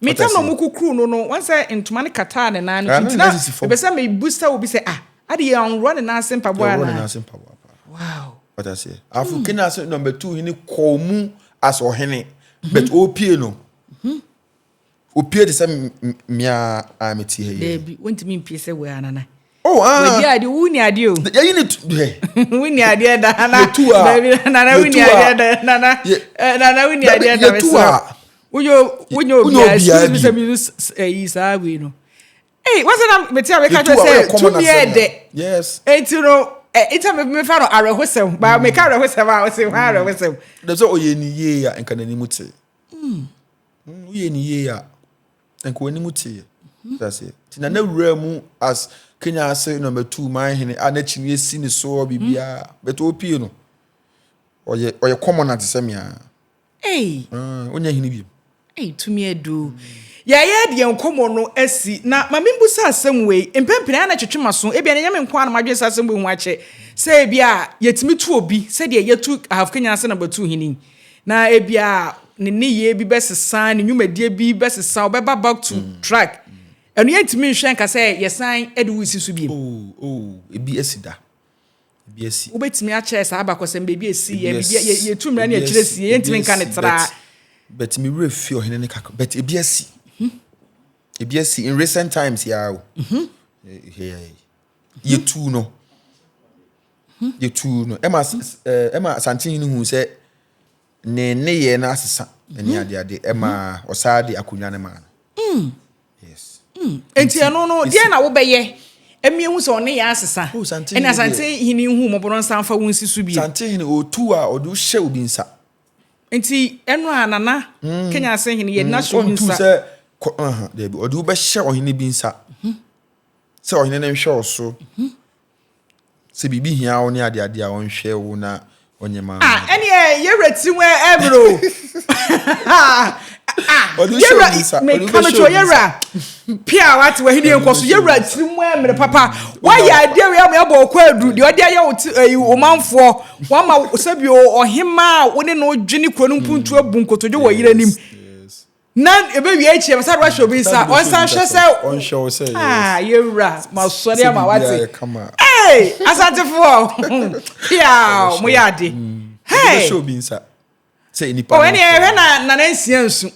Me tam no mukukru no once ntoma ne kata ne na no ntina be say me booster will be say ade ye on run na simple boy na. Wow. What I say? Afu Kenyasi number 2 hini komu as ohene but opie no. Opie de say mia ameti he. Debi won't mean pie say we anana. Oh we ade wuni ade o. Ya you need wuni ade da na. Baby nana wuni ade da nana. Nana wuni ade da we. Unyo isa we no. Hey, what's that metia we ka say 2 year de. Yes. Etiro ita me fa no arehosem ba me ka arehosem a we say arehosem. Dem say oye ni ye ya enka nani muti. Oye ni ye ya enka wani muti. That's it. Tina na wura mu as Kenyasi number 2 Manhene anachi ni esi ni so bibia but opie no. Oye common at semia. Hey. Onya hini bi. To me edu. Ya de enkomo no asi na mamimbusa asem we empempene na twetwema so ebia na nyame nkwa na madwesa asem we hu ache say bia yetimi tu obi say de yetu have Kenyasi number 2 hini na ebia ne ye bi besesa ne nwumadie bi besesa obeba back to track enu yetimi nhwe nka say yesan edu isi so bi ebi esida ebi esi ubetimi ache sa abakosem bebi esi ye yetu mra na akire si yentimi nka ne tra but me refi ohene ne kaka but ebiasi in recent times ya ye tu no ema santin ni hu se ne ye na asesa eni ade ema osade akunwa ne ma no yes enti eno no de na wo beye emi hu se one ya asesa ena santin hini hu mo bono sanfa wonsi su bi santin hini otu a odu hye obi nsa enti eno anana Kenyasi hini ye na show nsa se debi odu be hye ohini bi nsa se ohini ne hwe oso se bibi hia wo ne ade a won hwe wo na onyema eni ye reti we ebro odu show nsa me kamacho yera pia wati we hini enkoso yera timu emre papa wa ya ade we am ebo kwadu de ode aye o manfo wa ma sabio ohima woni no dwini kronu mpuntu abu nkotodwe wo yera nim nan ebe wi echi e sa ro show bi sa on san hwe se on show say yera ma sori ama wati hey asantifo ya mo ya de hey show bi nsa say ni pa eni e na nsia nsu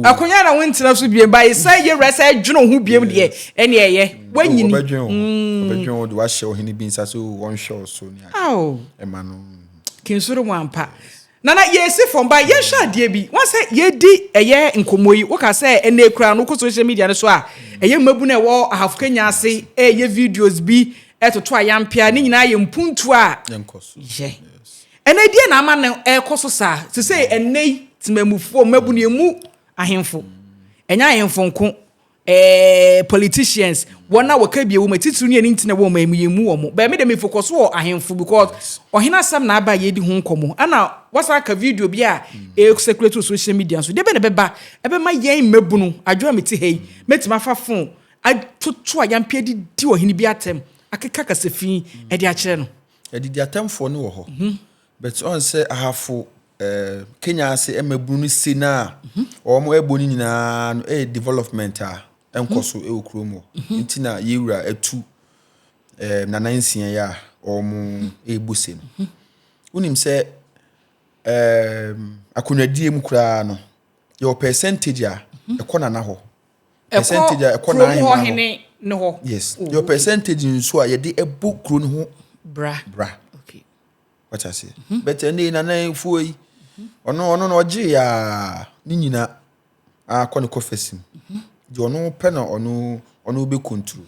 akonya na wontina so biem ba isa yera sa dwuno ho biem de eni eye wanyini obedwon de wa hye ohini bi nsa so on show so ni ema no kinsuru mwampa nana yesi fomba ye hwa de bi won say ye di eye nkomoyi wo ka say ene ekura no ko social media ne so a eye mabu na wo have Kenyasi eye videos bi etoto ayampia ni nyina ye mpuntu a yenkoso ye ene die na ama na ekoso sa to say ene timamufo mabu ne mu ahemfo enya ahemfo nko politicians wana waka bia wo matitru ne ntina wo ma emu wo mo ba me de me focus wo ahemfo because ohina sam na aba ye di ho nkomo ana wasa ka video bia secretary social media so de be na beba ebe ma yen mabunu adwo ameti hei metima fa phone atoto ayampia di ohini bi atem akeka kasefin e de a kire no e di atemfo ne wo ho but on say ahafo Kenyasi emebunu sina omo eboni nyina no development a enkoso ekromo ntina yewura atu na nansia ya omo ebuse no unim se akonwadie mu kura no your percentage a ekona na ho percentage a ekona hene no ho yes your percentage nso a ye de ebu kro no ho bra okay what I say but ene na nan fuoi ono no oje ya ni nyina akone kofesim di ono pe na ono be control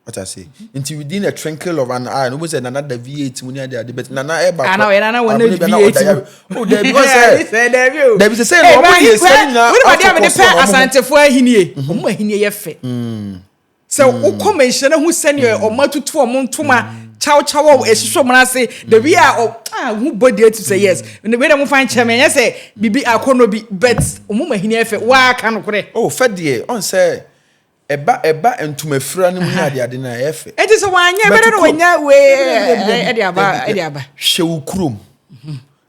what I say into within a twinkle of an eye no be say na the V8 mu ni ade but na eba na wona V8 oh there because there be say no mo ye say nyina we dey be pe asantefo ahinie omo ahinie ye fe so wo commission na hu senior o matutu o montoma chaw ehihwo mra say the we are who body to say yes and we dem find chairman yes say bibi akono bi but omo mahini efe wa aka no kore oh fe de on say eba entumafira ne mu ade na efe it is wanya be no wanya we e de aba hwe ukurom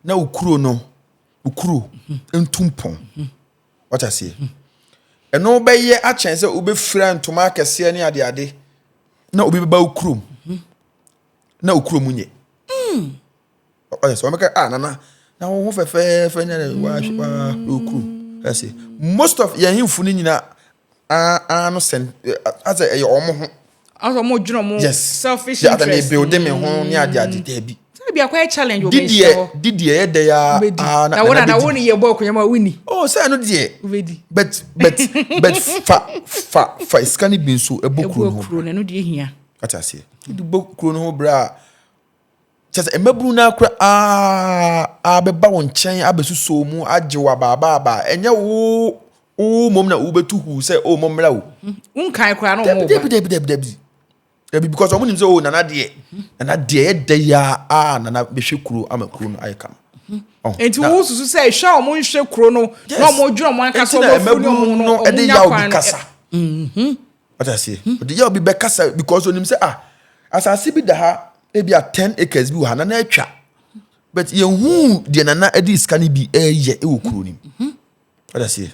na ukuro no ukuro entumpon what I say eno be ye a chance ube fira ntuma akese ne ade na obi be ba ukurom na ukurom nye oh yes, nana na wo fe na wa ukuru kasi most of ya himfu ni nyina no sen as a omo ho as omo dwuno mo selfish interest ya na build me ho ni ade da bi be a challenge o be sure didi e de ya na wona ye boy kunyama wini oh say no die ubedi but fa iskani bin so ebokuru no die hia ata se di bokuru no ho bra just emeburu na akra beba won chen abesuso mu ajewa baba enye wo mom na ubetu hu say o mom mra wo unkai kra no mo debi because omo nim say o nana de e de ya nana behwe kuro amakuro no ayekam enti wo susu say hwa omo nhwe kuro no na omo dwuro mo anka so omo no e de ya obi kasa what I say de ya obi be kasa because onim say asase bi da ha ebia 10 acres bi na na atwa but ye hu de nana edi skani bi eye e wokuro nim what I say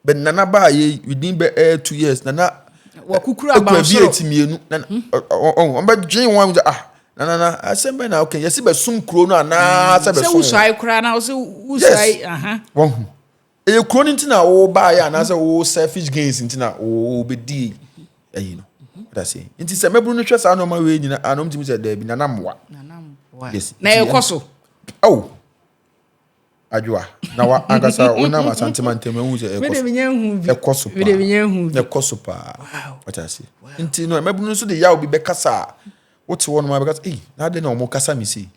but nana ba ye within be 2 years nana wakukura abansoro mienu nana on ba dwen wan nana asembe na okay yesi be sum kuro no ana se be sum se usai kura na se usai won hu e kuro ni ntina wo ba ya na se wo selfish gains ntina wo be di no what I say inti se mebru no hwesa no ma we nyina anom timi se da bi nana mwa yes na ekoso oh ajwa na wa agasa wona ma sentiment hu se ekoso we de binya hu bi ekoso we de binya hu ekoso pa what I say inti no mebru no so de ya obi be kasa what one ma be kasa na de na omo kasa mi say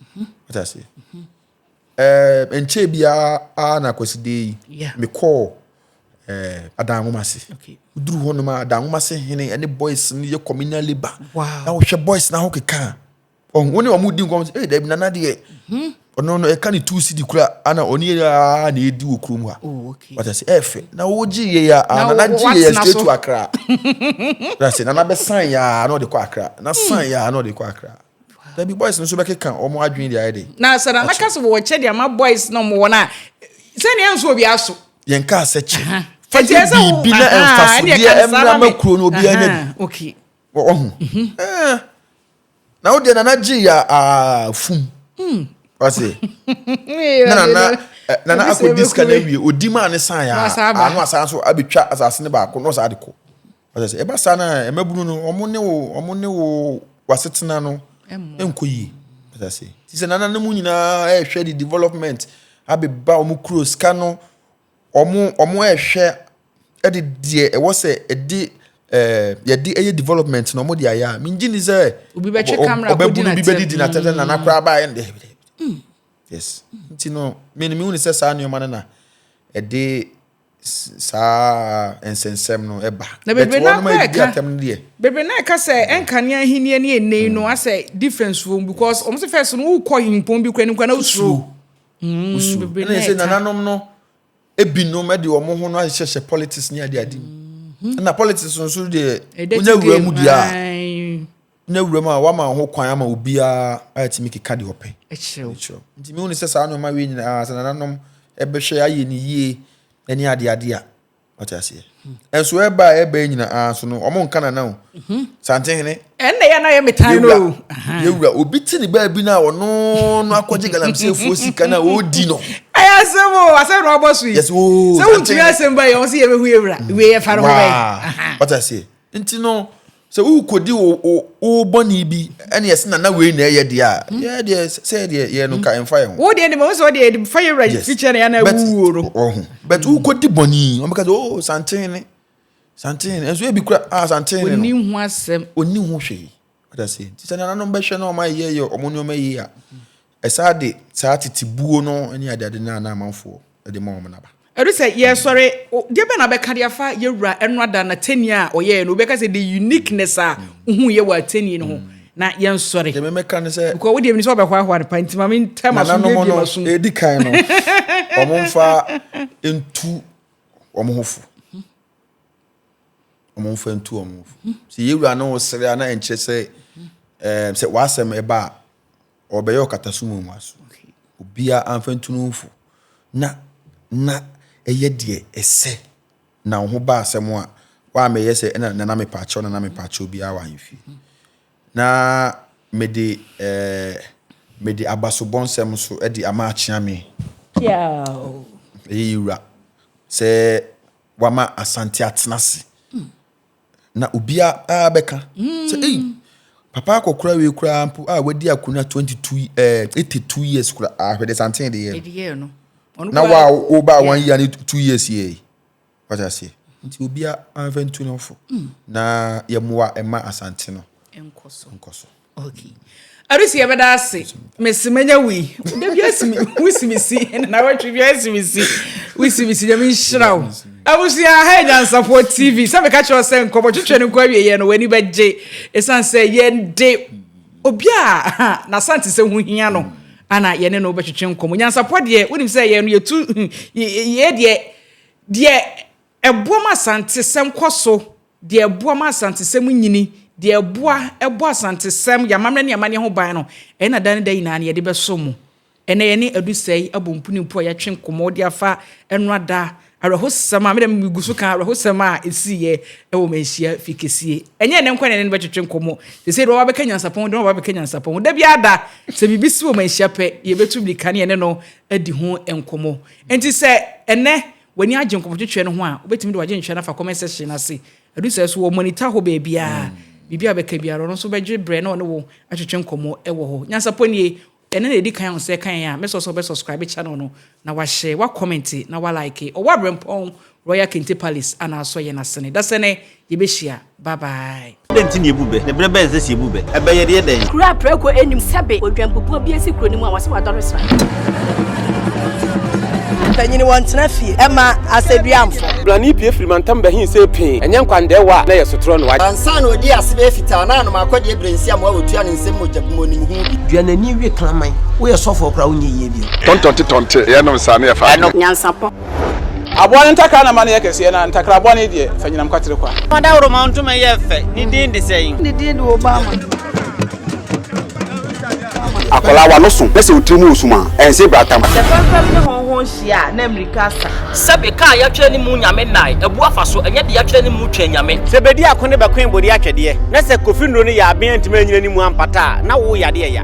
what I say enche bia na kwaside me call adanwomase okay uduru hono ma adanwomase hene ene boys ni ye communal labor na wo hwe boys na ho keka woni omo di nkom da bi nana de ono e kan 2 cd kura ana oni na edi wo krum ha okay what I say efe na wo ji ye ya nana ji ye straight to Accra that's it nana be san ya no de kwa Accra na san ya no de kwa Accra da bi boys no so be keka omo adwen de aye de na sana na kaso wo che de ma boys no mo wona se ne enso obi aso yen ka se che fati bi na emfaso de emra makuro no obi anya okay na wo de nana ji ya fum wase nana akodiska na wie odima ne san ya anu asan so abetwa asase ne ba ko no sa de ko wase e ba sa na emabunu no omo ne wo wasetena no enkoyi wase sise nana ne mu nyina hwe di development abeba omo cross ka no omo hwe edi de e wo se edi yedi eye development no mo de aya minji ni se obi be twe camera ko di na obi be di na tete na nakra ba ende yes nti no me uni se sa no man na ede sa ensensem no eba na bebe na bebe na ka say enkane ahini ne enei no ase difference from because almost first no wo himpon bi kwani kwana usuro bebe na say nananom no ebinom de omo ho no ahyehyɛ politics ne ade na politics no so de onya wura mu dia na wura ma wa ma ho kwan ama obia atimi keka de hope nti mi hu ne sɛ saa no ma we nyina nananom ebehwe aye ni yie any ade what I say enso eba nyina so no omo nka na o Manhene enne ya na ye metan no yewura obi ti ni ba bi na ono no akwaje galamsefo sika na odi no aya semo ase no obosu yes se wutumi asemba ye on se ye behu yewura we ye fa no what I say nti no se wo kodi o boni bi ene yes na we na ye dia ye dia say dia ye no ka enfa ye ho wo dia ni mo so dia fire right feature na na wu no but wo kodi boni o make Manhene enso e bi kura Manhene no oni hu asem oni hu hwe what I say ti na no behwe na o ma ye omo ni o ma ye a esa de sa titibuo no ene ade na amanfo de ma o na ba edu say ye sorry de be na be ka de afa yewura eno ada na teni a oye no be ka say the uniqueness a hu ye wa teni no ho na ye sorry de me ka ne say because we de me so be kwa ne panti ma me tema so de bi maso e di kan no omonfa entu omonhofu omonfa entu omonhofu si yewura na o sere na enche say say wasem eba obeyo katasumu mu aso obia amfa entu no fu na eye de ese na ho ba asem a wa me yese na me paacho na me paacho bia wa himfi na mede abasobonsem so e di amaachia me yao yewura se wama asante atenase na obia abeka se papa akokura we kura ampu wadi akuna 82 years kura ahwede sante de ye no na wa o ba 1 year ni 2 years here what I say nti obia anventu no fo na yemoa ema asante no enkoso okay arisi yebeda ase mesimenya wi de biasimi wisimisi na watwi biasimisi wisimisi de minhiraw abusia ha Nyansapo TV sabe ka cho se nkobo twetwe ne kwa wiye no wani beje esan se ye de obia na sante se hu hia no ana ye ne no betwetwe nkomo Nyansapo de wonim se ye no ye tu ye de eboa ma sante sem koso de eboa ma sante sem nyini de eboa asante sem ya mamre ne amane ho ban no na dan da ina ne ye de beso mu ene ye ne adusai abompuni mpo ya twen nkomo de afa eno ada arahosama me dem gusu kan arahosama esiye ewo manhia fikesie enye ne nkwane ne betwetwe nkomo se se do wa be Nyansapo do wa be Nyansapo da bia da se bibisi wo manhia pe ye betu bi kan ye ne no adi ho enkomo enti se ene wani agye nkomo twetwe ne ho a obetimi do agye ntwe na fa comment section na se adusai so wo monitor ho bia bibia be ka bia ro so begye bre na wo atwetwe nkomo ewo ho Nyansapo nie ene na edi kan se kan ya me so be subscribe channel no na wa share wa comment na wa like o wa brempon Royal Kente Palace ana so ye na sene da sene ye be share bye bye denti ne bube ne brebe nse se bube ebe ye de den kura preko enim sebe odwampopo bi esi kuro ni mu a wase wa doresra tanyini wontena fie ema aseduamfo blani pie frimantam behin se pin enye nkwande wa na ye sotro no wa ansa na odi asebe fita na no makode brensi am wa otua ne nsem mojapmo nim hu bi duanani wie klaman wo ye sofo kra wo nye yie bi tontonte ye no sa na ye fa Nyansapo abone ntaka na mane ye kese na ntakra abone de fanyinam kwatere kwa wada woro ma ntuma ye fe ni din de sei ni din de Obama akola wa no so pese otrimu osuma ense bratam the problem ne honhon hia na America sa sabe ka ya twa ni mu nyame nai ebu afa so enye de ya twa ni mu twa nyame se bedi akone bekwen bodi atwede na se kofi nro ne ya aben ntima nyina ni mu ampata na wo yade ya